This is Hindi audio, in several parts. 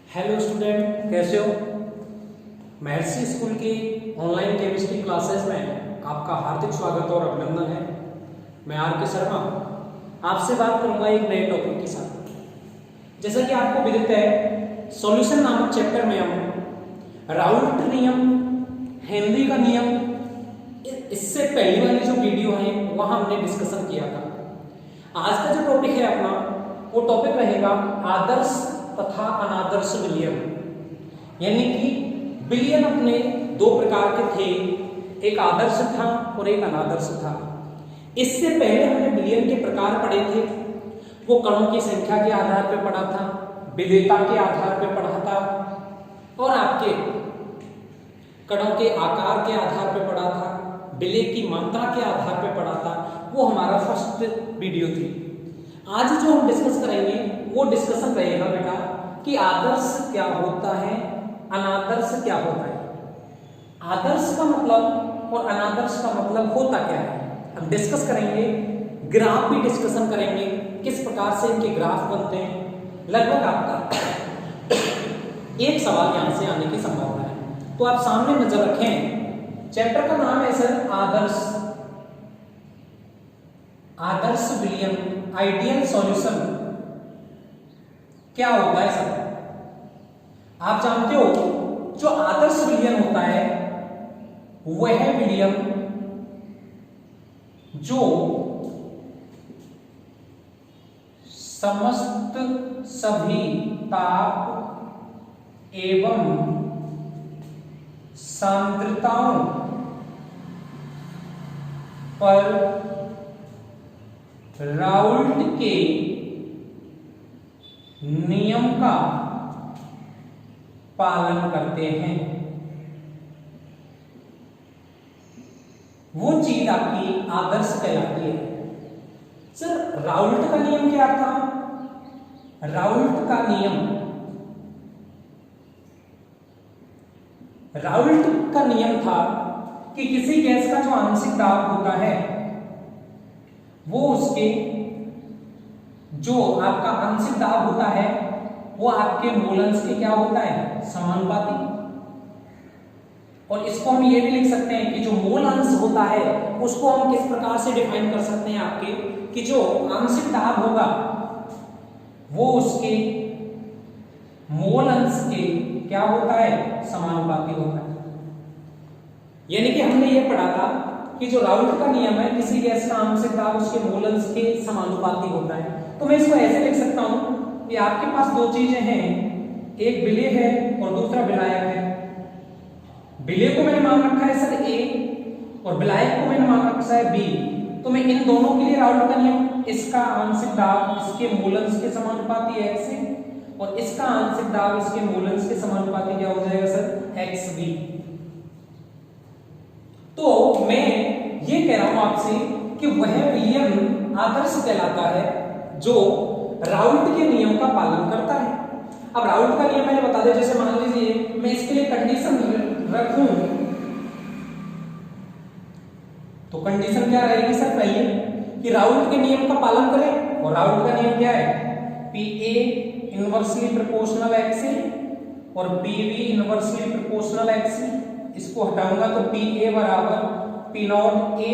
हेलो स्टूडेंट, कैसे हो। महर्षि स्कूल की ऑनलाइन केमिस्ट्री क्लासेस में आपका हार्दिक स्वागत और अभिनंदन है। मैं आर के शर्मा आपसे बात करूंगा एक नए टॉपिक के साथ। जैसा कि आपको विदित है, सॉल्यूशन नामक चैप्टर में हम राउल्ट नियम, हेनरी का नियम, इससे पहली वाली जो वीडियो है वहां हमने डिस्कशन किया था। आज का जो टॉपिक है अपना, वो टॉपिक रहेगा आदर्श तथा अनादर्श विलयन। यानी कि विलयन अपने दो प्रकार के थे, एक आदर्श था और एक अनादर्श था। इससे पहले हमने विलयन के प्रकार पढ़े थे। वो कणों की संख्या के आधार पर पढ़ा था, विलेयता के आधार पर पढ़ा था और आपके कणों के आकार के आधार पर पढ़ा था, विलेय की मात्रा के आधार पर पढ़ा था। वो हमारा फर्स्ट वीडियो थी। आज जो हम डिस्कस करेंगे वो डिस्कशन रहेगा बेटा कि आदर्श क्या होता है, अनादर्श क्या होता है। आदर्श का मतलब और अनादर्श का मतलब होता क्या है हम डिस्कस करेंगे। ग्राफ भी डिस्कशन करेंगे, किस प्रकार से इनके ग्राफ बनते हैं। लगभग आपका एक सवाल यहां से आने की संभावना है, तो आप सामने नजर रखें। चैप्टर का नाम है सर आदर्श विलयन, आइडियल सॉल्यूशन। क्या होता है सर? आप जानते हो जो आदर्श विलयन होता है वह विलयन जो समस्त सभी ताप एवं सांद्रताओं पर राउल्ट के नियम का पालन करते हैं। वो चीज आपकी आदर्श कहलाती है। सर राउल्ट का नियम क्या था? राउल्ट का नियम था कि किसी गैस का जो आंशिक दाब होता है वो उसके जो आपका आंशिक दाब होता है वो आपके मोल अंश के क्या होता है, समानुपाती। और इसको हम ये भी लिख सकते हैं कि जो मोल अंश होता है उसको हम किस प्रकार से डिफाइन कर सकते हैं आपके, कि जो आंशिक दाब होगा वो उसके मोल अंश के क्या होता है, समानुपाती होता है। यानी कि हमने ये पढ़ा था कि जो राउल्ट का नियम है, किसी गैस का आंशिक दाब उसके मोल अंश के समानुपाती होता है। तो मैं इसको ऐसे लिख सकता हूं कि आपके पास दो चीजें हैं, एक विलेय है और दूसरा विलायक है। विलेय को मैंने मान रखा है सर ए और विलायक को मैंने मान रखा है बी। तो मैं इन दोनों के लिए राउल्ट का नियम, इसका आंशिक दाब इसके मोल अंश के समानुपाती है एक्स ए, और इसका आंशिक दाब इसके मोल अंश के समानुपाती क्या हो जाएगा सर, एक्स बी। तो मैं ये कह रहा हूं आपसे कि वह विलयन आदर्श कहलाता है जो राउल्ट के नियम का पालन करता है। अब राउल्ट का नियम मैंने बता दिया। जैसे मान लीजिए मैं इसके लिए कंडीशन रखूं, तो कंडीशन क्या रहेगी सर, पहले कि राउल्ट के नियम का पालन करें। और राउल्ट का नियम क्या है, P A inversely proportional X A और P V inversely proportional X V. इसको हटाऊंगा तो पी ए बराबर P not A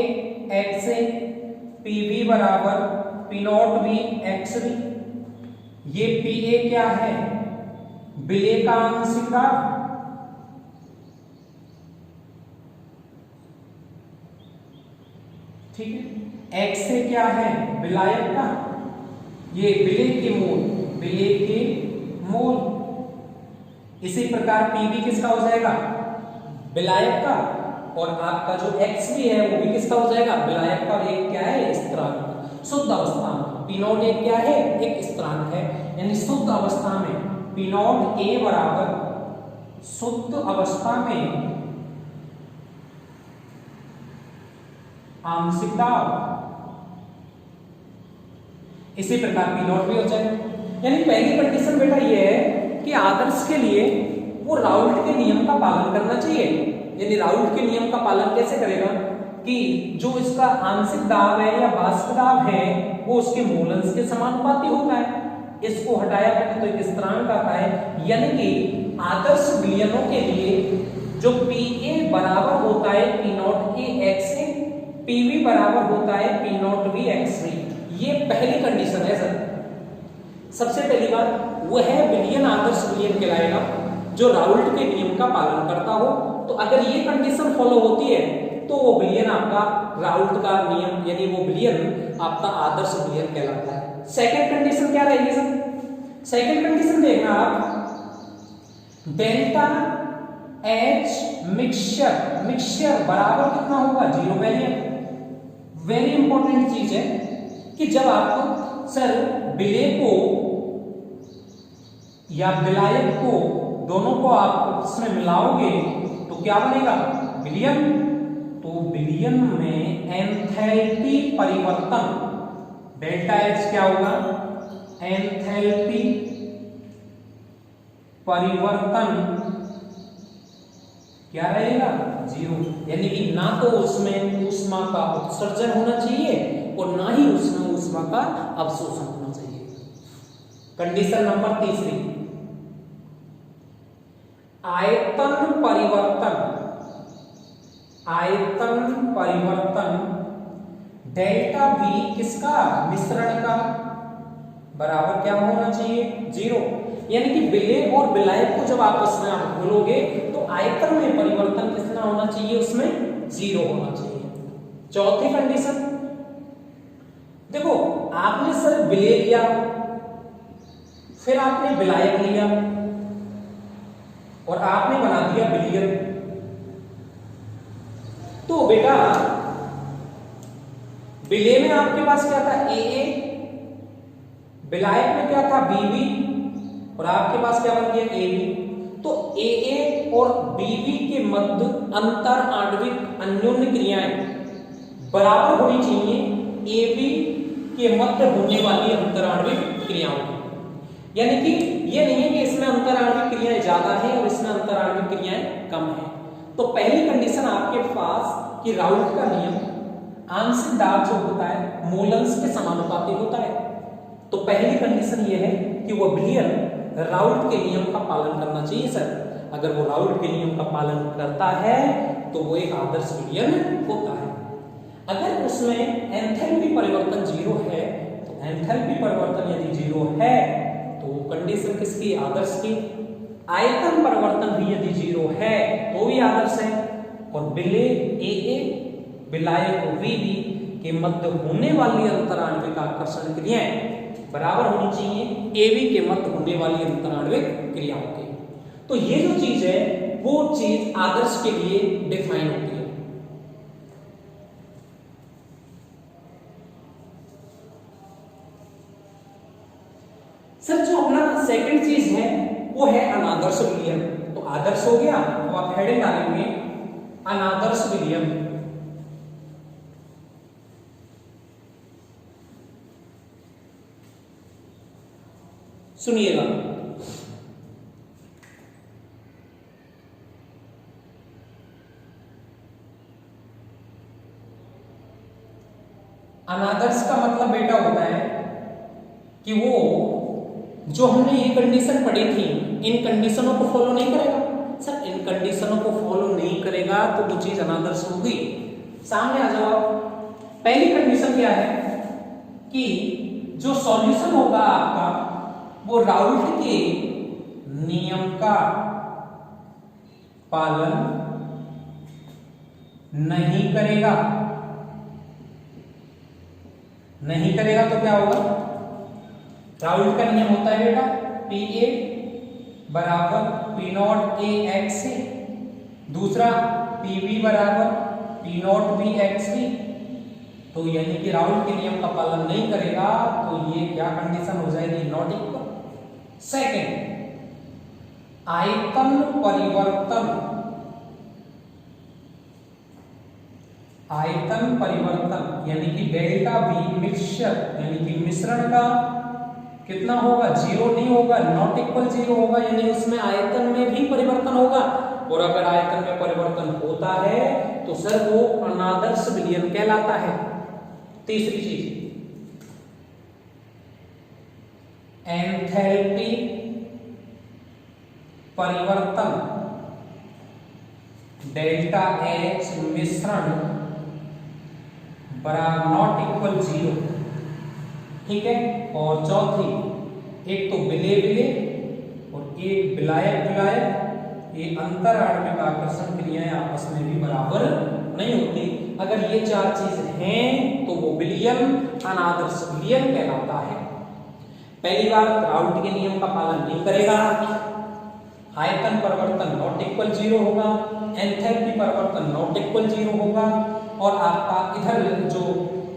x A, P V बराबर P not V X V. ये पी ए क्या है, विलेय का आंशिक दाब, ठीक है। एक्स ए क्या है, विलायक का, ये विलेय के मोल। इसी प्रकार पी वी किसका हो जाएगा, विलायक का, और आपका जो एक्स वी है वो भी किसका हो जाएगा, विलायक का। और एक क्या है, स्थिरांक, शुद्ध अवस्था में पी नॉट एक क्या है, एक स्थिरांक है। यानी शुद्ध अवस्था में पी नॉट ए बराबर शुद्ध अवस्था में आंशिक दाब, इसी प्रकार पी नॉट भी हो जाए। यानी पहली कंडीशन बेटा ये है कि आदर्श के लिए वो राउल्ट के नियम का पालन करना चाहिए। यानी राउल्ट के नियम का पालन कैसे करेगा कि जो इसका आंशिक दाब है या वाष्प दाब है वो उसके मोल अंश के समानुपाती होता है। इसको हटाया मैंने तो एक स्थिरांक आता है, यानी कि आदर्श विलयनों के लिए जो PA बराबर होता है P not A x A, PV बराबर होता है P not B x V। ये पहली कंडीशन है सर। सबसे पहली बात वह है विलयन आदर्श विलयन कहलाएगा जो राउल्ट के नियम का पालन करता हो। तो अगर ये कंडीशन फॉलो होती है तो वो विलयन आपका राउल्ट का नियम यानी वो विलयन आपका आदर्श विलयन कहलाता है। सेकंड कंडीशन क्या रहेगी सर? सेकंड कंडीशन देखना आप, डेल्टा H मिक्सचर बराबर कितना होगा? 0 वेरिएंट। वेरी इंपॉर्टेंट चीज है कि जब आप सर विलेय को या विलायक को दोनों को आप इसमें मिलाओगे तो क्या बनेगा? विलयन। तो विलयन में एंथैल्पी परिवर्तन डेल्टा H क्या होगा? एंथैल्पी परिवर्तन क्या रहेगा? 0। यानी कि ना तो उसमें ऊष्मा का उत्सर्जन होना चाहिए और ना ही उसमें ऊष्मा का अवशोषण होना चाहिए। कंडीशन नंबर तीसरी, आयतन परिवर्तन डेल्टा V किसका? मिश्रण का बराबर क्या होना चाहिए? 0। यानी कि विलेय और विलायक को जब आपस में आप घोलोगे तो आयतन में परिवर्तन कितना होना चाहिए? उसमें 0 होना चाहिए। चौथी कंडीशन देखो, आपने सर विलेय लिया, फिर आपने विलायक लिया और आपने बना दिया विलयन। तो बेटा विलेय में आपके पास क्या था? AA, विलायक में क्या था? BB और आपके पास क्या बन गया? AB। तो AA और BB के मध्य अंतर आणविक अन्योन्य क्रियाएं बराबर होनी चाहिए AB के मध्य होने वाली अंतर आणविक क्रियाओं की। यानी कि ये नहीं है कि इसमें अंतर आणविक क्रियाएं ज्यादा है और इसमें अंतर आणविक क्रियाएं कम है। तो पहली कंडीशन आपके पास कि राउल्ट का नियम आंशिक दाब जो होता है मोलन्स के समानुपाती होता है। तो पहली कंडीशन ये है कि वो विलयन राउल्ट के नियम का पालन करना चाहिए सर। अगर वो राउल्ट के नियम का पालन करता है तो वो एक आदर्श विलयन होता है। अगर उसमें एंथैल्पी परिवर्तन 0 है तो एंथैल्पी परिवर्तन यदि 0 है तो वो कंडीशन किसकी? आदर्श की। आयतन परिवर्तन भी यदि 0 है तो भी आदर्श है। और विलेय AA विलायक VB के मध्य होने वाली अंतर आणविक आकर्षण क्रियाएं बराबर होनी चाहिए AB के मध्य होने वाली अंतर आणविक क्रियाओं के। तो ये जो चीज है वो चीज आदर्श के लिए डिफाइन होती है। सर जो अपना सेकंड चीज है वो है अनादर्श विलयन। तो आदर्श हो गया तो आप हेडिंग डालेंगे अनादर्श विलयन। सुनिएगा, अनादर्श का मतलब बेटा होता है कि वो जो हमने ये कंडीशन पढ़ी थी इन कंडीशनों को फॉलो नहीं करेगा। सर इन कंडीशनों को फॉलो नहीं करेगा तो वो चीज अनादर्श होगी। सामने आ जाओ। पहली कंडीशन क्या है कि जो सॉल्यूशन होगा आपका वो राउल्ट के नियम का पालन नहीं करेगा। नहीं करेगा तो क्या होगा? राउल्ट का नियम होता है बेटा PA बराबर P not A x A, दूसरा PB बराबर P not B x B। तो यानी कि राउल्ट के नियम का पालन नहीं करेगा तो ये क्या कंडीशन हो जाएगी? Not equal. सेकंड, आयतन परिवर्तन। आयतन परिवर्तन यानी कि डेल्टा V मिक्सचर यानी कि मिश्रण का कितना होगा? 0 नहीं होगा, नॉट इक्वल 0 होगा। यानी उसमें आयतन में भी परिवर्तन होगा और अगर आयतन में परिवर्तन होता है तो सर वो अनादर्श विलयन कहलाता है। तीसरी चीज, एंथैल्पी परिवर्तन डेल्टा एच मिश्रण बराबर नॉट इक्वल 0। ठीक है, और चौथी, एक तो विलेय विलेय और एक विलायक विलायक, ये अंतर आणविक आकर्षण क्रियाएं आपस में भी बराबर नहीं होती। अगर ये चार चीज हैं तो वो विलयन अनादर्श विलयन कहलाता है। पहली बार राउल्ट के नियम का पालन नहीं करेगा, आयतन परिवर्तन नॉट इक्वल 0 होगा, एंथैल्पी परिवर्तन नॉट इक्वल 0 होगा, और आपका इधर जो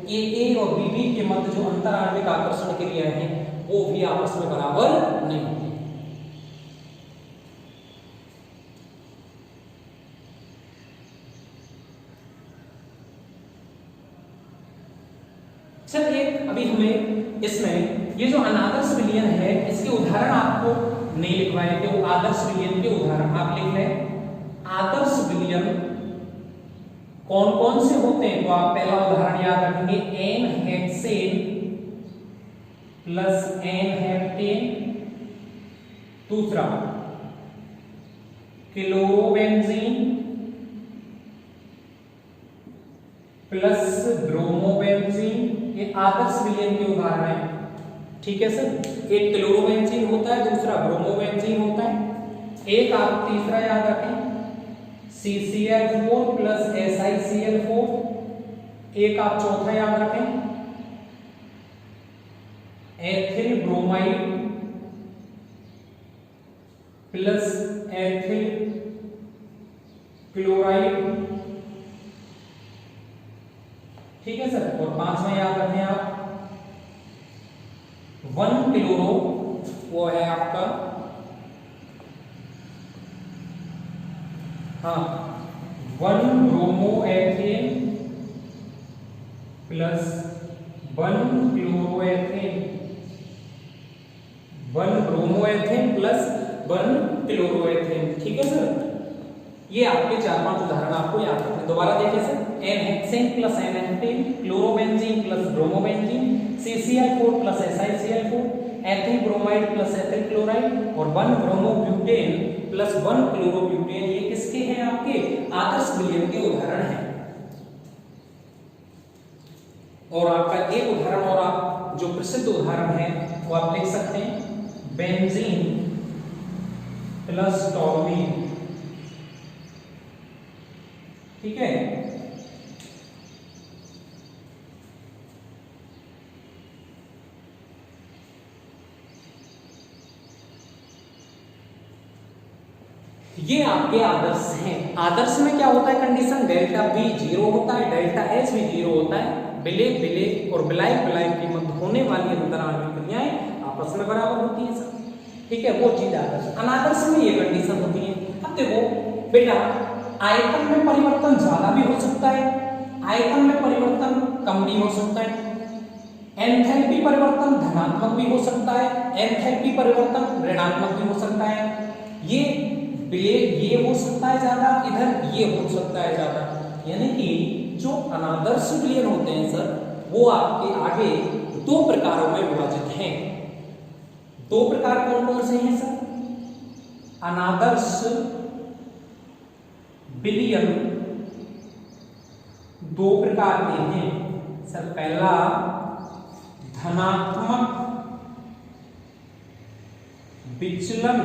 ए और बी के मध्य जो अंतर आणविक आकर्षण क्रिया है वो भी आपस में बराबर नहीं होती। सर एक अभी हमें इसमें ये जो अनादर्श विलयन है इसके उदाहरण आपको नहीं लिखवाए थे, वो आदर्श विलयन के उदाहरण आप लिख लें। आदर्श विलयन कौन कौन से होते हैं, तो आप पहला उदाहरण याद रखेंगे, n hexane plus n heptane. दूसरा क्लोरोबेंजीन प्लस ब्रोमोबेंजीन, ये आदर्श विलयन के उदाहरण हैं। ठीक है सर, एक क्लोरोबेंजीन होता है, दूसरा ब्रोमोबेंजीन होता है। एक आप तीसरा याद रखें CCl4 प्लस SiCl4। एक आप चौथा याद रखें ethyl bromide plus ethyl chloride. ठीक है सर, और पांचवा याद रखें आप 1 क्लोरो, वो है आपका हाँ 1 bromo ethane plus 1 chloro ethane, 1 bromo ethane plus 1 chloro ethane. ठीक है सर, ये आपके 4-5 उदाहरण आपको याद रखने। दोबारा देखिए sir, n hexane plus n heptane, chlorobenzene plus bromobenzene, CCl4 plus SiCl4, ethyl bromide plus ethyl chloride, और 1 ब्रोमोब्यूटेन प्लस 1 क्लोरोब्यूटेन। ये किसके हैं, आपके आदर्श विलयन के उदाहरण हैं। और आपका एक उदाहरण और आप जो प्रसिद्ध उदाहरण है वो आप लिख सकते हैं, बेंजीन प्लस टॉल्यूइन। ठीक है, ये आपके आदर्श हैं। आदर्श में क्या होता है कंडीशन, डेल्टा V 0 होता है, डेल्टा H भी 0 होता है, विलेय विलेय और विलायक विलायक के मध्य होने वाली अंतर आणविक क्रियाएं आपस में बराबर होती हैं सर। ठीक है, वो चीज आदर्श। अनादर्श में ये कंडीशन होती है। अब देखो बेटा, आयतन में परिवर्तन ज्यादा भी हो सकता है, आयतन में परिवर्तन कम भी हो सकता है, एंथैल्पी परिवर्तन धनात्मक भी हो सकता है, एंथैल्पी परिवर्तन ऋणात्मक भी हो सकता है। ये हो सकता है ज्यादा, इधर ये हो सकता है ज्यादा। यानी कि जो अनादर्श विलयन होते हैं सर, वो आपके आगे 2 प्रकारों में विभाजित हैं। 2 प्रकार कौन कौन से हैं सर? अनादर्श विलयन 2 प्रकार के हैं सर। पहला धनात्मक विचलन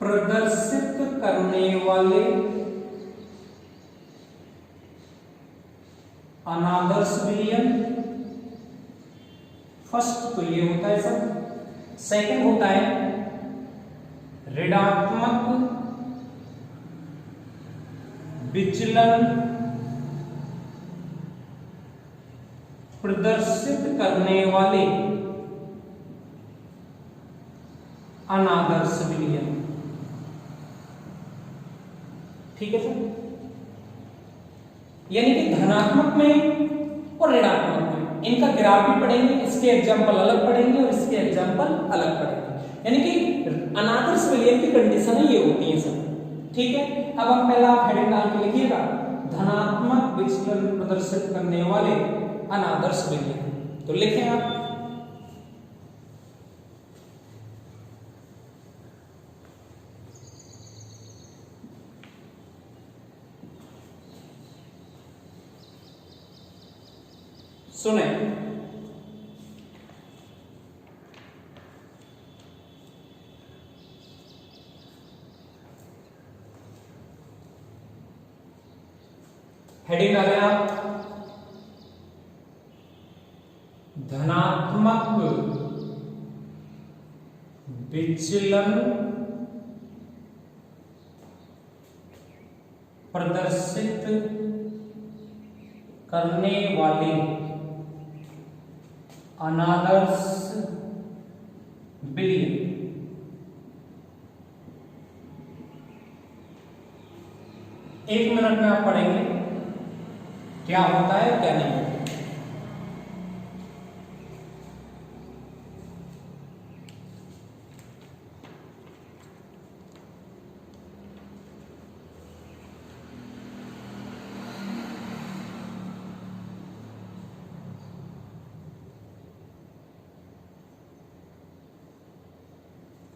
प्रदर्शित करने वाले अनादर्श विलयन। फर्स्ट तो ये होता है सर। सेकंड होता है ऋणात्मक विचलन प्रदर्शित करने वाले अनादर्श विलयन। ठीक है सर, यानी कि धनात्मक में और ऋणात्मक में इनका ग्राफ भी पढ़ेंगे, इसके एग्जाम्पल अलग पढ़ेंगे और इसके एग्जाम्पल अलग पढ़ेंगे। यानी कि अनादर्श विलयन की कंडीशन ये होती है सर। ठीक है, अब हम पहला हेडिंग डाल के लिखिएगा, धनात्मक विचलन प्रदर्शित करने वाले अनादर्श विलियन। तो लिखें आप, सुने, हेडिंग डालें आप, धनात्मक विचलन प्रदर्शित करने वाले अनादर्श विलियन। एक मिनट में आप पढ़ेंगे क्या होता है क्या नहीं होता।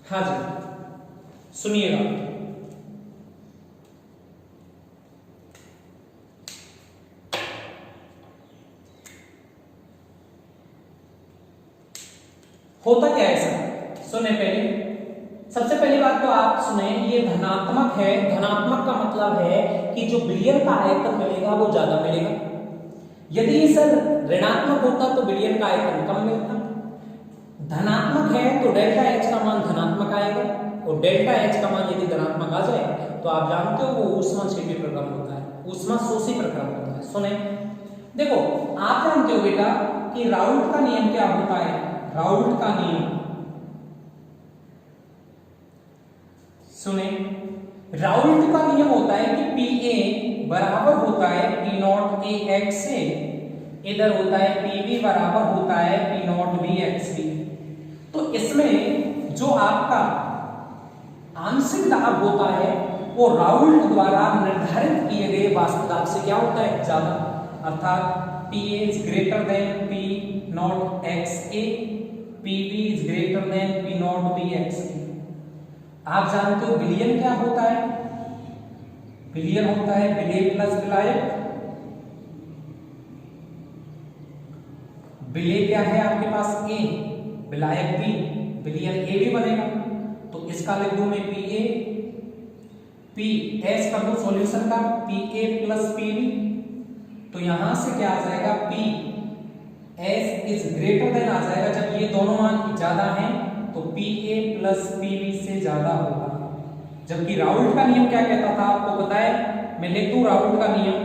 हाँ जी, सुनिएगा, होता क्या है सर? सुने, पहले सबसे पहली बात तो आप सुने, ये धनात्मक है। धनात्मक का मतलब है कि जो विलियन का आयतन मिलेगा वो ज्यादा मिलेगा। यदि ये सर ऋणात्मक होता तो विलियन का आयतन कम मिलता। धनात्मक है तो डेल्टा एच का मान धनात्मक आएगा, और डेल्टा एच का मान यदि धनात्मक आ जाए तो आप जानते हो वो ऊष्माक्षेपी प्रक्रम होता है, ऊष्माशोषी प्रक्रम होता है। सुने, देखो आप जानते हो बेटा कि राउल्ट का नियम क्या होता है। राउल्ट का नियम, सुने, राउल्ट का नियम होता है कि P a बराबर होता है P नॉट a x से, इधर होता है Pb बराबर होता है P not b x b। तो इसमें जो आपका आंशिक दाब होता है वो राउल्ट द्वारा निर्धारित किए गए वास्तविक दाब से क्या होता है, ज्यादा। अर्थात Pa is greater than P not xa, Pb is greater than P not b xa। आप जानते हो विलियन क्या होता है? विलियन होता है विलेय प्लस विलायक। विलेय क्या है आपके पास A, विलायक B, विलियन A भी बनेगा। तो इसका लिख दूं मैं Pa, P S कर दूं सॉल्यूशन का, Pa प्लस Pb। तो यहां से क्या आ जाएगा, P S is greater than आ जाएगा। जब ये दोनों मान ज्यादा हैं तो Pa प्लस Pb से ज्यादा होगा। जबकि राउल्ट का नियम क्या कहता था आपको पता है, मैं लिख दूं राउल्ट का नियम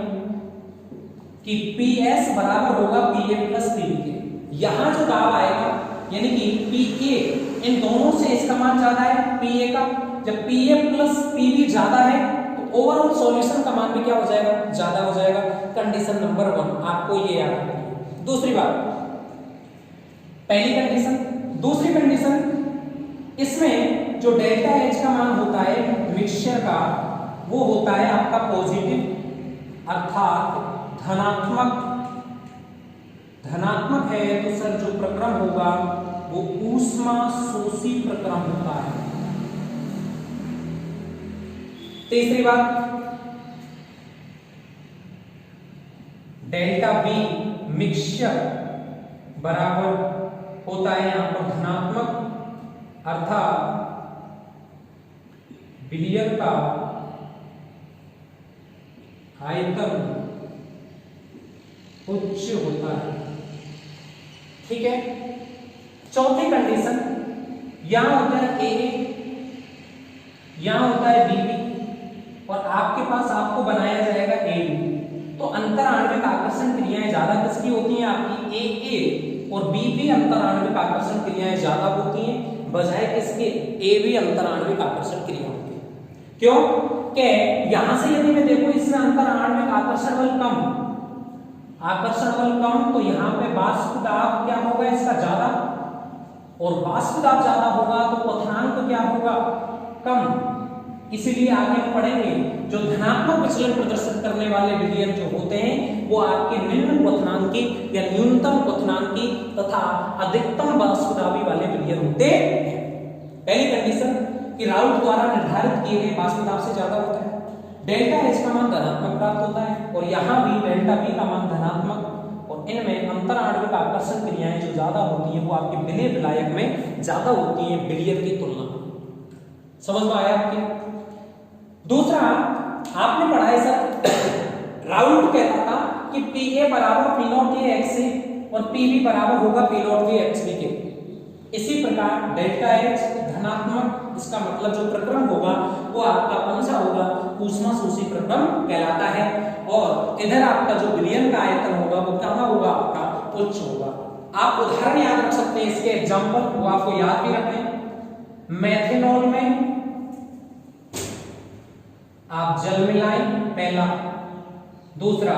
कि Ps बराबर होगा Pa प्लस Pb के। यहां जो दाब आएगा यानी कि Pa, इन दोनों से इसका मान ज्यादा है Pa का। जब Pa प्लस Pb ज्यादा है तो ओवरऑल सॉल्यूशन का मान भी क्या हो जाएगा, ज्यादा हो जाएगा। कंडीशन नंबर 1 आपको ये याद रखनी है। दूसरी बात, पहली कंडीशन। दूसरी कंडीशन, इसमें जो डेल्टा एच का मान होता है मिक्सचर का, वो होता है आपका पॉजिटिव, अर्थात धनात्मक। धनात्मक है तो सर जो प्रक्रम होगा वो ऊष्माशोषी प्रक्रम होता है। तीसरी बात, डेल्टा बी मिक्सचर बराबर होता है यहां पर धनात्मक, अर्थात विलियन का आयतन उच्च होता है। ठीक है। चौथी कंडीशन, यहां होता है AA, यहां होता है BB, और आपके पास आपको बनाया जाएगा AB। तो अंतर आणविक आकर्षण क्रियाएं ज्यादा किसकी होती हैं, आपकी AA और BB अंतर आणविक आकर्षण क्रियाएं ज्यादा होती हैं बजाय किसके, AB अंतर आणविक आकर्षण क्रिया होती है। क्यों कि यहां से यदि मैं देखो इसमें अंतर आणविक आकर्षण बल कम, आकर्षण बल कम, तो यहाँ पे वाष्प दाब क्या होगा इसका ज्यादा, और वाष्प दाब ज्यादा होगा तो क्वथनांक क्या होगा, कम। इसीलिए आगे हम पढ़ेंगे जो धनात्मक विचलन प्रदर्शित करने वाले बिलियन जो होते हैं वो आपके निम्न क्वथनांकी या न्यूनतम क्वथनांकी तथा अधिकतम वाष्पदाबी वाले बिलियन होते हैं। पहली कंडीशन कि राउल्ट द्वारा निर्धारित किए गए वाष्पदाब से ज्यादा होता है, डेल्टा एच का मान धनात्मक प्राप्त होता है और यहाँ भी डेल्टा बी का मान धनात्मक, और इनमें अंतर आणविक आकर्षण क्रियाएं जो ज्यादा होती हैं वो आपके विलय विलायक में ज्यादा होती हैं बिलियन की तुलना में। समझ में आया आपके? दूसरा आपने पढ़ा है सर, राउल्ट कहता था कि Pa बराबर P naught A x A और Pb बराबर होगा P naught A x B के। इसी प्रकार डेल्टा एच धनात्मक, इसका मतलब जो प्रक्रम होगा वो आपका कौन सा होगा? ऊष्मा शोषी प्रक्रम कहलाता है। और इधर आपका जो विलयन का आयतन होगा वो कहाँ होगा? आपका उच्च होगा। आप उदाहरण याद रख सकते हैं इसके एग्जाम्पल, वो आपको याद भी रखें। मेथेनॉल में आप जल मिलाएं, पहला। दूसरा,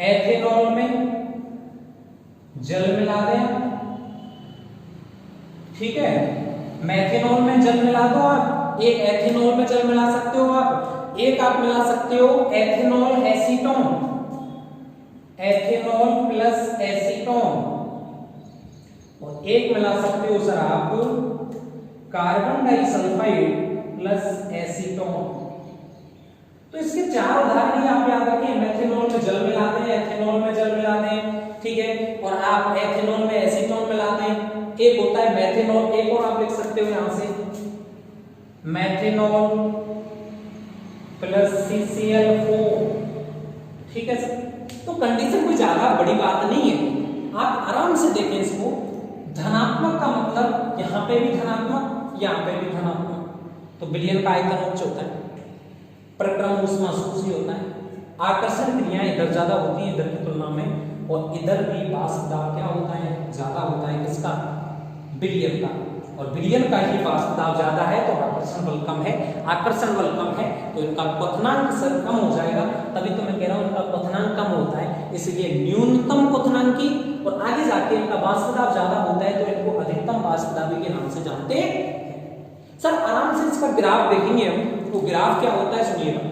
एथेनॉल में जल मिला दें, ठीक है। मेथेनॉल में जल मिला दो आप, एक एथेनॉल में जल मिला सकते हो आप, एक आप मिला सकते हो ethanol acetone, ethanol plus acetone, और एक मिला सकते हो सर आप कार्बन डाइसल्फाइड प्लस एसीटोन। तो इसके चार उदाहरण ही आप याद रखें, मेथेनॉल में जल मिला दें, एथेनॉल में जल मिला दें, ठीक है, और आप एथेनॉल में एसीटोन मिला दें। एक होता है मेथेनॉल, एक और आप लिख सकते हो यहां से मेथेनॉल प्लस CCl4, ठीक है सर। तो कंडीशन कोई ज्यादा बड़ी बात नहीं है, आप आराम से देखें इसको। धनात्मक का मतलब यहां पे भी धनात्मक, यहां पे भी धनात्मक, तो विलयन का आयतन उच्च होता है, प्रक्रम ऊष्मा शोषी होता है, आकर्षण क्रियाएं इधर ज्यादा होती हैं इधर की तुलना में, और इधर भी वाष्पदाब क्या होता है? ज्यादा होता है। किसका? विलयन का। और विलयन का ही वाष्पदाब ज्यादा है तो आकर्षण बल कम है, आकर्षण बल कम है तो इनका क्वथनांक सर कम हो जाएगा। तभी तो मैं कह रहा हूं इनका क्वथनांक कम होता है, इसलिए न्यूनतम क्वथनांकी, और आगे जाके इनका वाष्पदाब ज्यादा होता है तो इनको अधिकतम वाष्पदाबी के नाम से जानते हैं। सर आराम से इसका ग्राफ देखेंगे हम, तो ग्राफ क्या होता है सुनिएगा।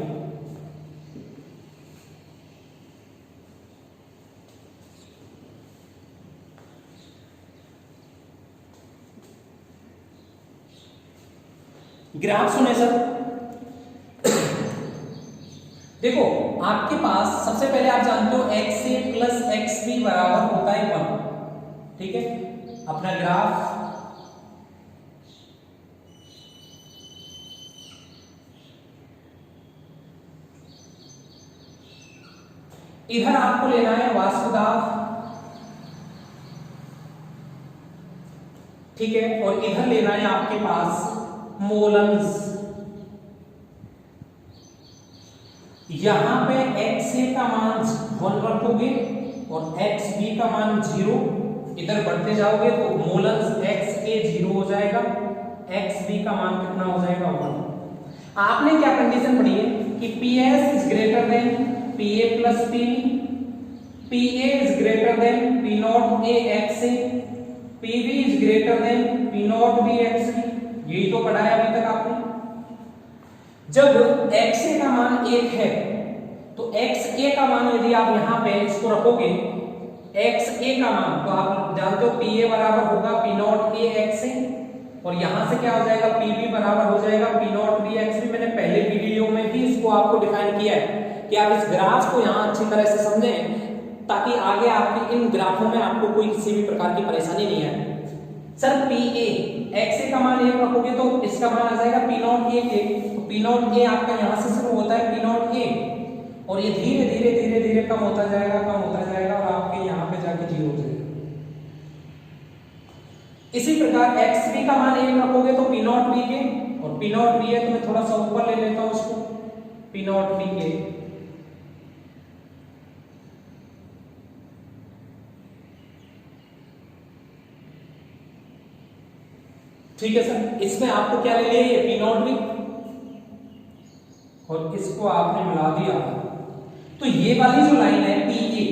ग्राफ सुने सर, देखो आपके पास सबसे पहले आप जानते हो XA प्लस XB बराबर होता है 1, ठीक है। अपना ग्राफ इधर आपको लेना है वाष्पदाब, ठीक है, और इधर लेना है आपके पास मोलन्स। यहां पे XA का मान 1 रखोगे और XB का मान 0, इधर बढ़ते जाओगे तो मोलन्स XA 0 हो जाएगा, XB का मान कितना हो जाएगा? 1। आपने क्या कंडीशन पढ़ी है कि PS is greater then Pa plus Pb, Pa is greater then P not A XA, Pb is greater then P not B XB। यही तो पढ़ा है अभी तक आपने। जब XA का मान 1 है तो XA का मान यदि आप यहां पे इसको रखोगे, XA का मान तो आप जानते हो Pa बराबर होगा P नॉट A XA, और यहां से क्या हो जाएगा? Pb बराबर हो जाएगा P नॉट B XB। मैंने पहले वीडियो में भी इसको आपको डिफाइन किया है कि आप इस ग्राफ को यहां अच्छी तरह से समझें ताकि आगे आपके इन ग्राफों में आपको कोई किसी भी प्रकार की परेशानी नहीं आए। सर Pa XA का मान 1 रखोगे तो इसका मान आ जाएगा P नॉट A के, तो P नॉट A आपका यहां से शुरू होता है P नॉट A, और ये धीरे धीरे धीरे धीरे कम होता जाएगा, कम होता जाएगा, और आपके यहां पे जाके 0 हो जाएगा। इसी प्रकार XB का मान 1 रखोगे तो P नॉट B के, और P नॉट B है तो मैं थोड़ा सा ऊपर ले लेता हूं इसको, P नॉट B के, ठीक है सर। इसमें आपको क्या ले लिया? ये P नॉट B, और इसको आपने मिला दिया, तो ये वाली जो लाइन है PA,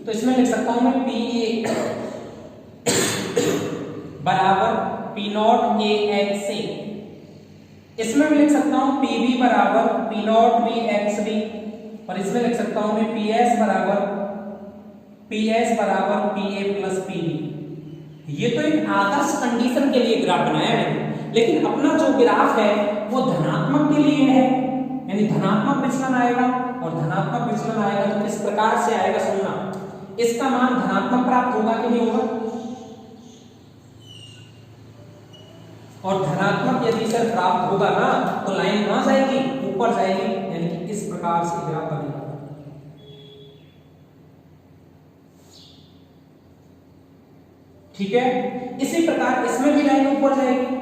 तो इसमें लिख सकता हूं मैं PA बराबर P नॉट A XA, इसमें मैं लिख सकता हूं पीबी बराबर P naught B x B, और इसमें लिख सकता हूं मैं पीएस बराबर P A plus P B. ये तो एक आदर्श कंडीशन के लिए ग्राफ बनाया है, लेकिन अपना जो ग्राफ है वो धनात्मक के लिए है, यानी धनात्मक विचलन आएगा, और धनात्मक विचलन आएगा तो किस प्रकार से आएगा सुनना, इसका मान धनात्मक प्राप्त होगा कि नहीं होगा, और धनात्मक यदि सर प्राप्त होगा ना तो लाइन कहां जाएगी, ऊपर जाएगी, यानी कि इस प्रकार से ग्राफ बनेगा। ठीक है, इसी प्रकार इसमें भी लाइन ऊपर जाएगी।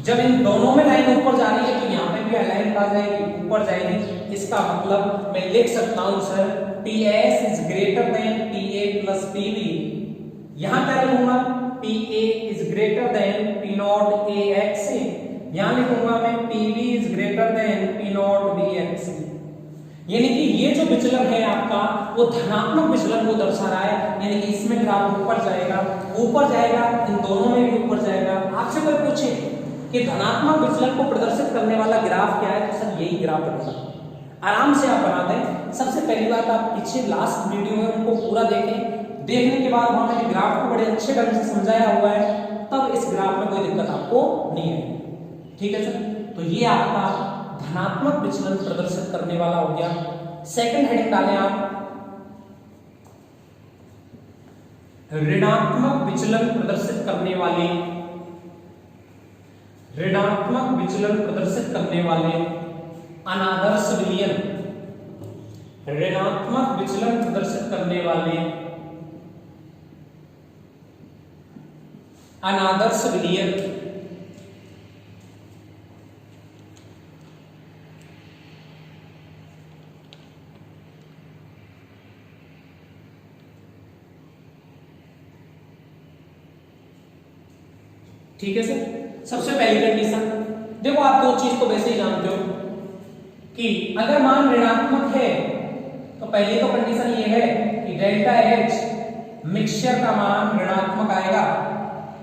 जब इन दोनों में लाइन ऊपर जा रही है तो यहां पे भी लाइन कहां जाएगी, ऊपर जाएगी। इसका मतलब मैं लिख सकता हूं sir PS is greater then PA plus PB। यहां क्या लिखूंगा, PA is greater then P not AX। यहां लिखूंगा मैं PB is greater then P not BX। यानी कि ये जो विचलन है आपका वो धनात्मक विचलन को दर्शा रहा है, यानी कि इसमें ग्राफ ऊपर जाएगा, इन दोनों में भी ऊपर जाएगा। आपसे कोई पूछे कि धनात्मक विचलन को प्रदर्शित करने वाला ग्राफ क्या है, तो सर यही ग्राफ बनेगा। आराम से आप बना दें। सबसे पहली बात, आप पीछे लास्ट वीडियो है उनको पूरा देखें, देखने के बाद वहां मैंने ग्राफ को बड़े अच्छे ढंग से समझाया हुआ है, तब इस ग्राफ में कोई दिक्कत आपको नहीं आएगी। ठीक है सर, तो ये आपका धनात्मक विचलन प्रदर्शित करने वाला हो गया। सेकंड हेडिंग डालें आप, ऋणात्मक विचलन प्रदर्शित करने वाले, ऋणात्मक विचलन प्रदर्शित करने वाले अनादर्श विलयन, ऋणात्मक विचलन प्रदर्शित करने वाले अनादर्श विलयन। ठीक है सर, सबसे पहली कंडीशन देखो, आप दो चीज तो वैसे ही जानते हो कि अगर मान ऋणात्मक है तो पहली तो कंडीशन ये है कि डेल्टा H मिक्सचर का मान ऋणात्मक आएगा।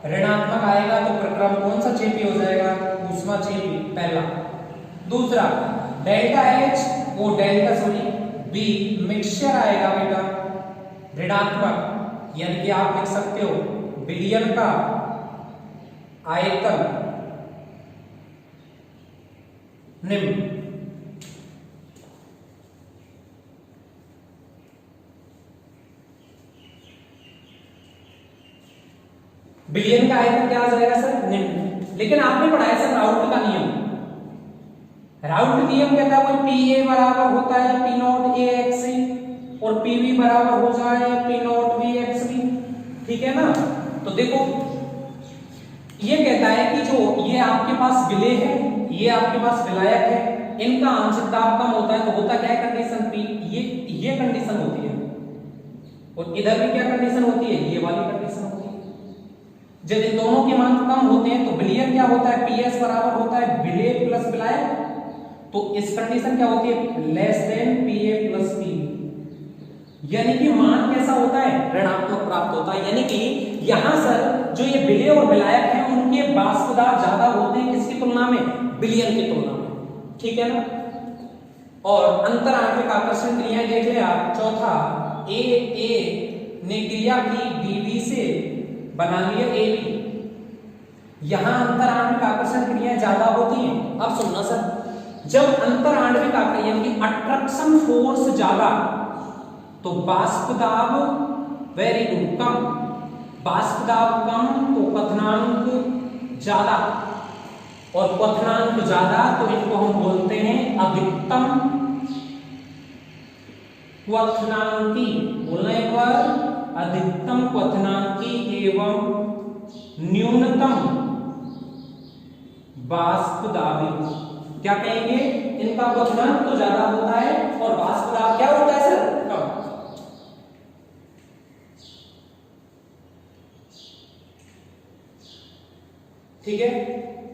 ऋणात्मक आएगा तो प्रक्रम कौन सा चेपी हो जाएगा, ऊष्मा चेपी, पहला। दूसरा डेल्टा H वो B मिक्सचर आएगा बेटा ऋणात्मक, यानी कि आप लिख सकते हो विलयन का आयतन निम्न। विलयन का आयतन क्या आ जाएगा सर, निम्न। लेकिन आपने पढ़ाया सर राउट का नियम। राउट नियम कहता है कोई PA बराबर होता है P नॉट AX और PB बराबर हो जाए P नॉट BX। ठीक है ना, तो देखो ये कहता है कि जो ये आपके पास विलेय है, ये आपके पास विलायक है, इनका आंशिक दाब कम होता है तो होता क्या है कंडीशन P, ये कंडीशन होती है, और इधर भी क्या कंडीशन होती है, ये वाली कंडीशन होती है। जब इन दोनों के मान कम होते हैं तो विलयन क्या होता है, PS बराबर होता है विलेय प्लस विलायक, तो इस कंडीशन क्या होती है, less than PA plus PB। यानी कि मान कैसा होता है, ऋणात्मक प्राप्त होता है। यानी कि यहां सर जो ये विलेय और विलायक हैं उनके वाष्प दाब ज्यादा होते हैं किसकी तुलना में, विलयन की तुलना में। ठीक है ना, और अंतर आणविक आकर्षण क्रियाएं देख ले आप। चौथा, A ने क्रिया की BB से बना लिया AB, यहां अंतर आणविक आकर्षण क्रियाएं ज्यादा होती हैं। अब सुनना सर, जब अंतर आणविक आकर्षण यानी कि अट्रैक्शन फोर्स ज्यादा तो वाष्प दाब वेरी गुड कम, वाष्प दाब कम तो क्वथनांक ज्यादा, और क्वथनांक ज्यादा तो इनको हम बोलते हैं अधिकतम क्वथनांकी। बोलना एक बार, अधिकतम क्वथनांकी एवं न्यूनतम वाष्प दाबी। क्या कहेंगे, इनका क्वथनांक तो ज्यादा होता है और वाष्प दाब क्या होता है सर, कम। ठीक है,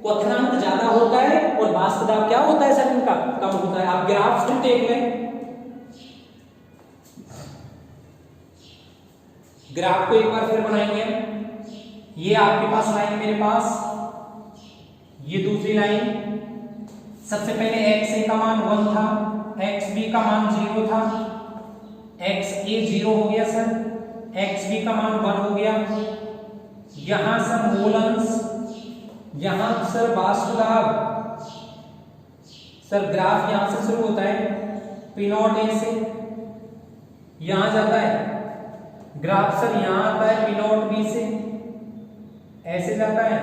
क्वथनांक ज्यादा होता है और वाष्प दाब क्या होता है सर, इनका कम होता है। आप ग्राफ से देख लें, ग्राफ को एक बार फिर बनाएंगे। ये आपके पास लाइन, मेरे पास ये दूसरी लाइन। सबसे पहले एक्स ए का मान 1 था, एक्स बी का मान 0 था, एक्स ए 0 हो गया सर, एक्स बी का मान 1 हो गया। यहां सर मूल अंश, यहां सर वास्तुदाब। सर ग्राफ यहां से शुरू होता है पी नॉट ए से, यहां जाता है ग्राफ सर, यहां आता है पी नॉट बी से, ऐसे जाता है,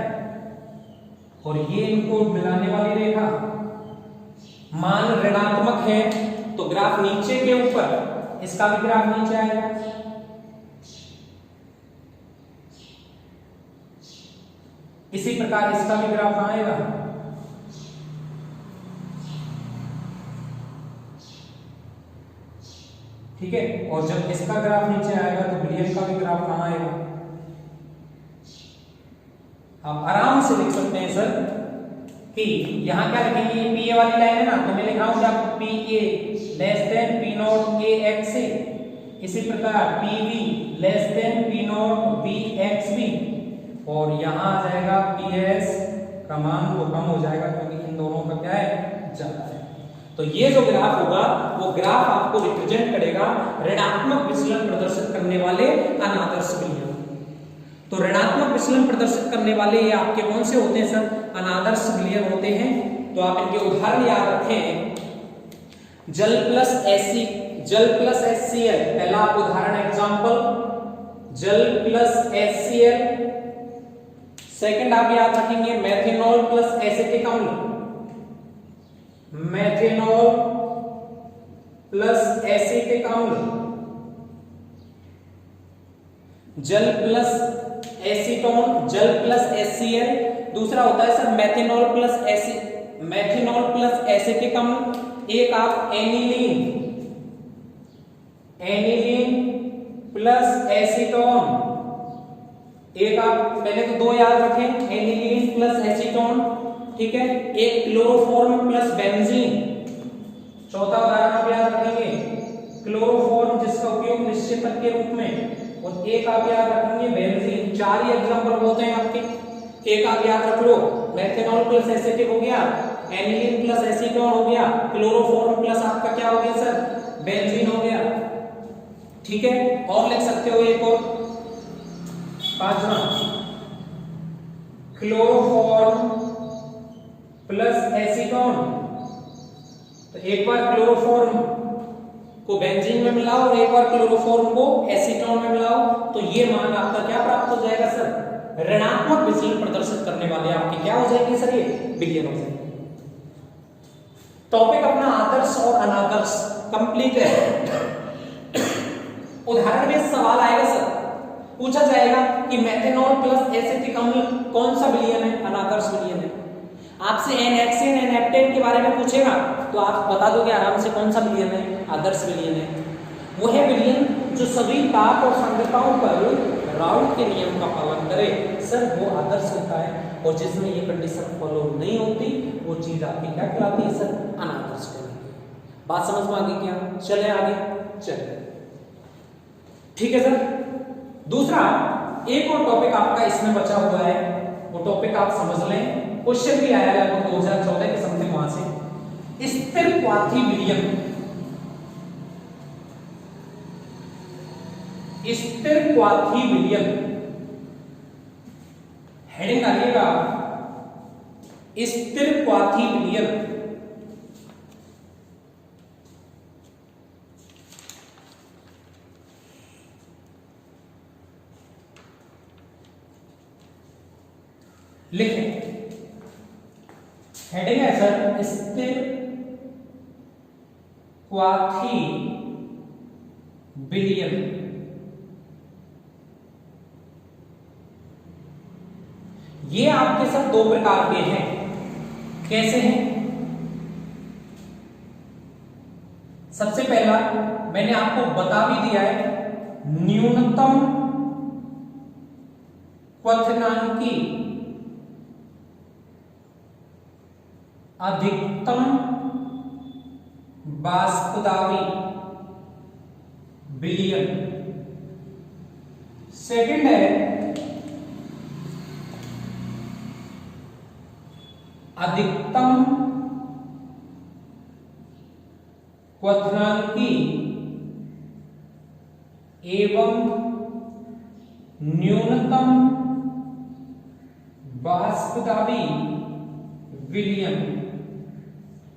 और ये इनको मिलाने वाली रेखा मान ऋणात्मक है तो ग्राफ नीचे के ऊपर, इसका भी ग्राफ नीचे आएगा। इसी प्रकार इसका भी ग्राफ आएगा। ठीक है, और जब इसका ग्राफ नीचे आएगा तो बिलियन का भी ग्राफ कहां आएगा। आप आराम से लिख सकते हैं सर कि यहां क्या लिखेंगे, पी ए वाली लाइन है ना, तो मैं लिख रहा हूं क्या, P A less than P not A x A. इसी प्रकार P B less than P naught B x B, और यहां आ जाएगा पी एस का मान वो कम हो जाएगा क्योंकि इन दोनों का क्या है, ज्यादा है। तो ये जो ग्राफ होगा वो ग्राफ आपको रिप्रेजेंट करेगा ऋणात्मक विचलन प्रदर्शित करने वाले अनादर्श विलयन। तो ऋणात्मक विचलन प्रदर्शित करने वाले ये आपके कौन से होते हैं सर, अनादर्श विलयन होते हैं। तो आप इनके उदाहरण याद रखें, जल प्लस HCl, पहला उदाहरण एग्जांपल जल प्लस HCl। सेकंड आप याद रखेंगे मेथेनॉल प्लस एसिटिक अम्ल, मेथेनॉल प्लस एसिटिक अम्ल, जल प्लस एसीटोन, जल प्लस HCl। दूसरा होता है सर मेथेनॉल प्लस एसिटिक अम्ल। एक आप एनिलीन प्लस एसीटोन, एक आप पहले तो 2 याद रखें, एनिलीन प्लस एसीटोन, ठीक है। एक क्लोरोफॉर्म प्लस बेंजीन, चौथा उदाहरण आप याद रखेंगे क्लोरोफॉर्म जिसका उपयोग निश्चेतक के रूप में, और एक आप याद रखेंगे बेंजीन। 4 ही एग्जांपल होते हैं आपके। एक आप याद रख लो, मेथेनॉल प्लस एसिटिक हो गया, एनिलीन प्लस एसीटोन हो गया, क्लोरोफॉर्म प्लस आपका क्या हो गया सर, बेंजीन हो गया। ठीक है, और लिख सकते हो एक और, 5वां क्लोरोफॉर्म प्लस एसीटोन। तो एक बार क्लोरोफॉर्म को बेंजीन में मिलाओ और एक बार क्लोरोफॉर्म को एसीटोन में मिलाओ, तो ये मान आपका क्या प्राप्त हो जाएगा सर, ऋणात्मक विचलन प्रदर्शित करने वाले आपके क्या हो जाएंगे सर, ये विलयन हो जाएंगे। टॉपिक अपना आदर्श और अनादर्श कंप्लीट है। उदाहरण में सवाल आएगा सर, पूछा जाएगा कि मेथेनॉल प्लस एसिटिक अम्ल कौन सा विलयन है, अनादर्श विलयन है। आपसे NHCN NH10 के बारे में पूछेगा तो आप बता दोगे आराम से कौन सा विलयन है, आदर्श विलयन है। वो है विलयन जो सभी ताप और सांद्रताओं पर राउल्ट के नियम का पालन करे सर, वो आदर्श होता है। और जिसमें ये कंडीशन फॉलो नहीं होती वो चीज आपकी क्या कहलाती है सर, अनादर्श कहलाती है। बात समझ में आ गई क्या, चले आगे चले। ठीक है सर, दूसरा एक और टॉपिक आपका इसमें बचा हुआ है, वो टॉपिक आप समझ लें, क्वेश्चन भी आया है 2014 के समथिंग वहां से, स्थिर क्वाथी विलयन। स्थिर क्वाथी विलयन हेडिंग आइएगा, स्थिर क्वाथी विलयन। लिखें, हेडिंग है सर स्थिर क्वाथी विलयन। ये आपके सब 2 प्रकार के हैं। कैसे हैं? सबसे पहला मैंने आपको बता भी दिया है, न्यूनतम क्वथनांकी अधिकतम वाष्पदाबी विलयन। सेकंड है अधिकतम क्वथनांकी एवं न्यूनतम बाष्पदाबी विलयन।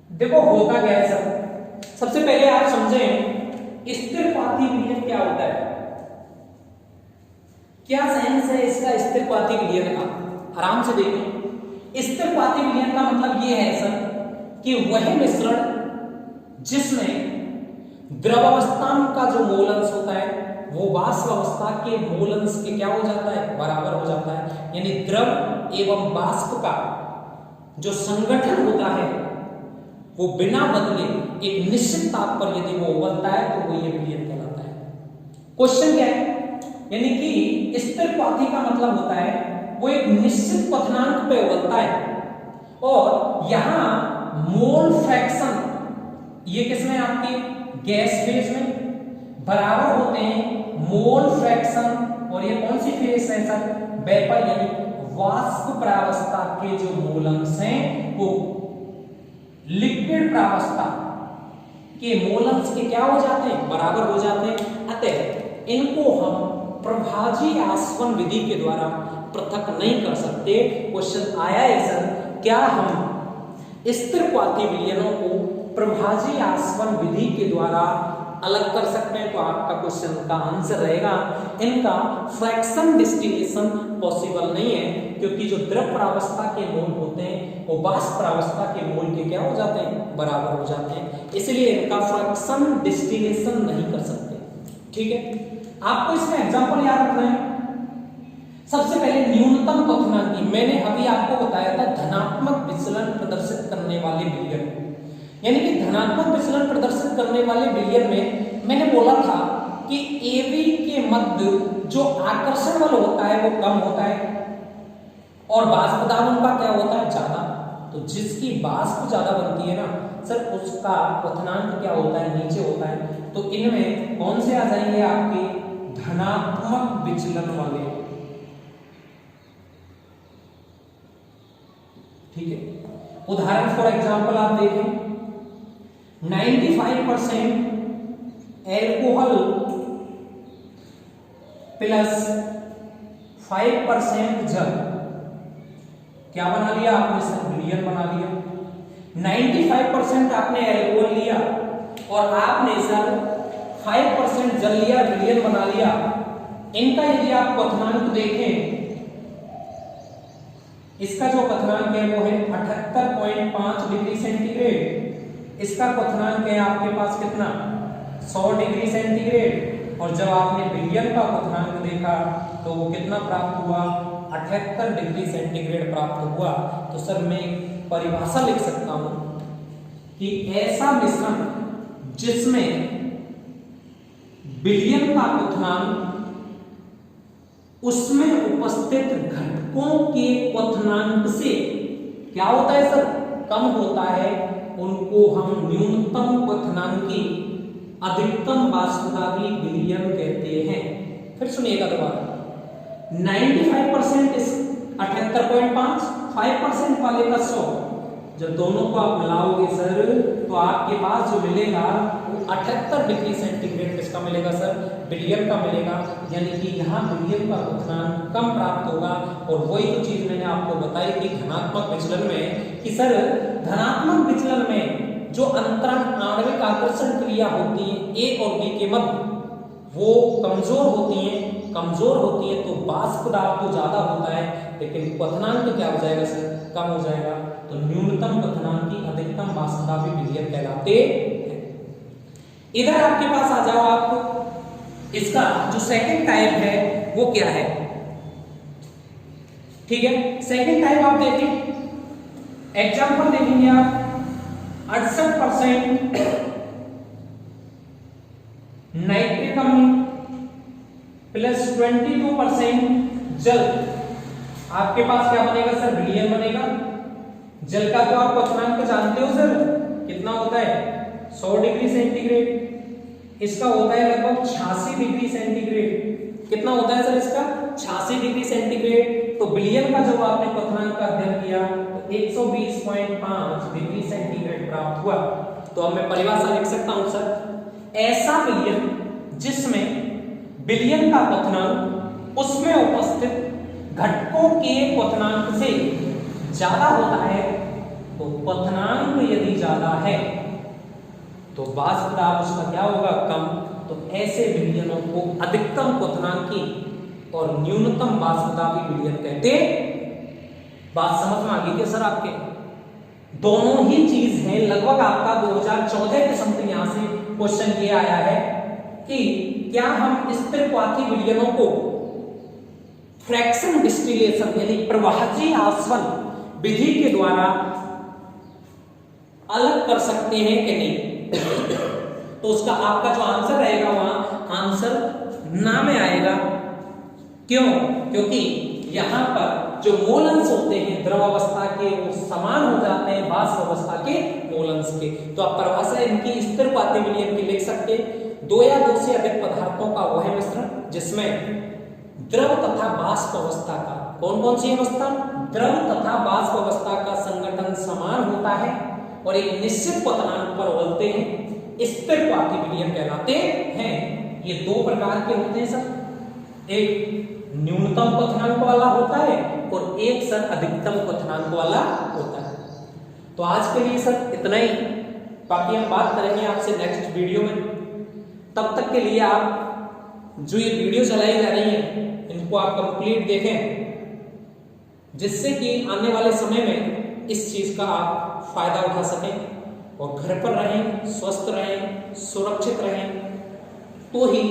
देखो होता क्या है सर, सबसे पहले आप समझें स्थिरपाती विलयन क्या होता है, क्या सेंस है इसका स्थिरपाती विलयन का। आराम से देखें, स्थिरपाती विलयन का मतलब ये है सर कि वह मिश्रण जिसमें द्रव अवस्था का जो मोलंश होता है वो वाष्प अवस्था के मोलंश के क्या हो जाता है, बराबर हो जाता है। यानी द्रव एवं वाष्प का जो संगठन होता है वो बिना बदले एक निश्चित ताप पर यदि वो उबलता है तो वो ये विलयन कहलाता है। क्वेश्चन क्या है, यानी कि स्थिरपाती का मतलब होता है वो एक निश्चित क्वथनांक पे उबलता है और यहां मोल फ्रैक्शन ये किसमें आपके गैस फेज में बराबर होते हैं मोल फ्रैक्शन, और ये कौन सी फेज है सर, वेपर यानी वाष्प प्रावस्था के जो मोलंश हैं वो लिक्विड प्रावस्था के मोलंश के क्या हो जाते हैं, बराबर हो जाते हैं। अतः इनको हम प्रभाजी आसवन विधि के द्वारा पृथक नहीं कर सकते। क्वेश्चन आया है सर, क्या हम स्थिरपाती विलयनों को प्रभाजी आसवन विधि के द्वारा अलग कर सकते हैं? तो आपका क्वेश्चन का आंसर रहेगा इनका फ्रैक्शन डिस्टिलेशन पॉसिबल नहीं है, क्योंकि जो द्रव प्रावस्था के मोल होते हैं वो वाष्प प्रावस्था के मोल के क्या हो जाते हैं, बराबर हो जाते हैं, इसलिए इनका फ्रैक्शन डिस्टिलेशन नहीं कर सकते। ठीक है, आपको इसमें एग्जांपल याद रखना है। सबसे पहले न्यूनतम क्वथनांकी, मैंने अभी आपको बताया था धनात्मक विचलन प्रदर्शित करने वाले विलयन, यानी कि धनात्मक विचलन प्रदर्शित करने वाले विलयन में मैंने बोला था कि एबी के मध्य जो आकर्षण बल होता है वो कम होता है और वाष्प दाब उनका क्या होता है, ज्यादा। तो जिसकी वाष्प ज्यादा बनती है ना सर उसका क्वथनांक क्या होता है, नीचे होता है। तो इनमें कौन से आ जाएंगे आपके धनात्मक विचलन वाले। ठीक है, उदाहरण फॉर एग्जांपल आप देखें 95% एल्कोहल प्लस 5% जल, क्या बना लिया आपने सर, विलयन बना लिया। 95% आपने एल्कोहल लिया और आपने सर 5% जल लिया, विलयन बना लिया। इनका यदि आप क्वथनांक देखें, इसका जो क्वथनांक है वो है 78.5 डिग्री सेंटीग्रेड, इसका क्वथनांक है आपके पास कितना, 100 डिग्री सेंटीग्रेड, और जब आपने विलयन का क्वथनांक देखा तो वो कितना प्राप्त हुआ, 78 डिग्री सेंटीग्रेड प्राप्त हुआ। तो सर मैं एक परिभाषा लिख सकता हूं कि ऐसा मिश्रण जिसमें विलयन का क्वथनांक उसमें उपस्थित घटकों के क्वथनांक से क्या होता है सर, कम होता है, उनको हम न्यूनतम क्वथनांकी अधिकतम वाष्पदाबी विलयन कहते हैं। फिर सुनिएगा दोबारा, 95% इस 78.5, 5% वाले का 100, जब दोनों को आप मिलाओगे सर तो आपके पास जो मिलेगा वो 78 डिग्री सेंटीग्रेड किसका मिलेगा सर, विलयन का मिलेगा। यानी कि यहाँ विलयन का क्वथनांक कम प्राप्त होगा। और वही तो चीज मैंने आपको बताई कि धनात्मक विचलन में कि सर धनात्मक विचलन में जो अंतरण आणविक आकर्षण क्रिया होती है ए और बी के मध्य वो कमजोर होती है, तो वाष्प दाब तो ज्यादा होता है लेकिन क्वथनांक तो क्या हो जाएगा सर, कम हो जाएगा। तो न्यूनतम क्वथनांकी अधिकतम वाष्पदाबी विलयन कहलाते हैं। इधर आपके पास आ जाओ, आपको इसका जो सेकंड टाइप है वो क्या है। ठीक है, सेकंड टाइप आप देखें, एग्जांपल देखेंगे आप 68% नाइट्रिक अम्ल प्लस 22% जल, आपके पास क्या बनेगा सर, विलयन बनेगा। जल का तो आप क्वथनांक जानते हो सर, कितना होता है, 100 डिग्री सेंटीग्रेड, इसका होता है लगभग 86 डिग्री सेंटीग्रेड। कितना होता है सर इसका 86 डिग्री सेंटीग्रेड। तो बिलियन का जब आपने क्वथनांक का अध्ययन किया तो 120.5 डिग्री सेंटीग्रेड प्राप्त हुआ। तो अब मैं परिभाषा लिख सकता हूं सर, ऐसा बिलियन जिसमें बिलियन का क्वथनांक उसमें उपस्थित घटकों के क्वथनांक से ज्यादा होता है। तो क्वथनांक यदि ज्यादा है तो वाष्प दाब उसका क्या होगा, कम। तो ऐसे बिलियनों को अधिकतम क्वथनांकी और न्यूनतम वाष्प दाबी बिलियन कहते। बात समझ में आ गई क्या सर आपके? दोनों ही चीज है। लगभग आपका 2014 के समथिंग यहां से क्वेश्चन ये आया है कि क्या हम स्थिरपाती विलयनों को फ्रैक्शन डिस्टिलेशन यानी प्रवाहकीय आसवन विधि के द्वारा अलग कर सकते हैं कि नहीं? तो उसका आपका जो आंसर रहेगा वहां आंसर ना में आएगा। क्यों? क्योंकि यहां पर जो मोलंस होते हैं द्रव अवस्था के वो समान हो जाते हैं वाष्प अवस्था के मोलंस के। तो आप परिभाषा इनकी स्थिरपाती विलयन की लिख सकते हैं, दो या दो से अधिक पदार्थों का वह मिश्रण जिसमें द्रव तथा वाष्प अवस्था का, कौन कौन सी अवस्था? द्रव तथा वाष्प अवस्था का संगठन समान होता है और एक निश्चित क्वथनांक पर उबलते हैं, स्थिरपाती विलयन कहलाते हैं। ये दो प्रकार के होते हैं सर, एक न्यूनतम क्वथनांक वाला होता है और एक सर अधिकतम क्वथनांक वाला होता है। तो आज के लिए सर इतना ही, बाकी हम बात करेंगे आपसे नेक्स्ट वीडियो में। तब तक के लिए आप जो ये वीडियो चलाई जा रही है इनको आप कंप्लीट देखें, जिससे कि आने वाले समय में इस चीज का आप फायदा उठा सकें और घर पर रहें, स्वस्थ रहें, सुरक्षित रहें, तो ही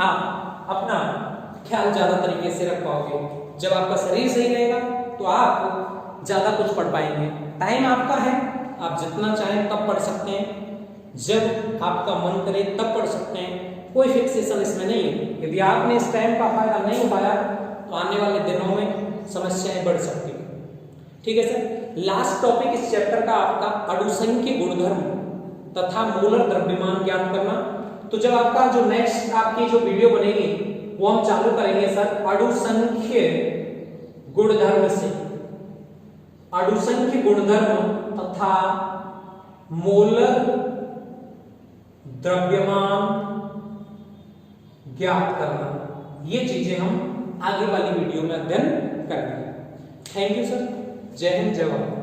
आप अपना ख्याल ज्यादा तरीके से रख पाओगे। जब आपका शरीर सही रहेगा तो आप ज्यादा कुछ पढ़ पाएंगे। टाइम आपका है, आप जितना चाहें तब पढ़ सकते हैं, जब आपका मन करे तब पढ़ सकते हैं, कोई फिक्सेशन इसमें नहीं है। यदि आपने इस टाइम का फायदा नहीं उठाया तो आने वाले दिनों में समस्याएं बढ़ सकती हैं। ठीक है सर। लास्ट टॉपिक इस चैप्टर का आपका अणुसंख्य गुणधर्म तथा मोलर द्रव्यमान ज्ञात करना। तो जब आपका जो नेक्स्ट आपकी जो वीडियो बनेगी वो हम चालू करेंगे सर अणुसंख्य गुणधर्म से, अणुसंख्य गुणधर्म तथा मोलर द्रव्यमान ज्ञात करना। ये चीजें हम आगे वाली वीडियो में अध्ययन करेंगे। Thank you sir. जय हिंद, जय भारत।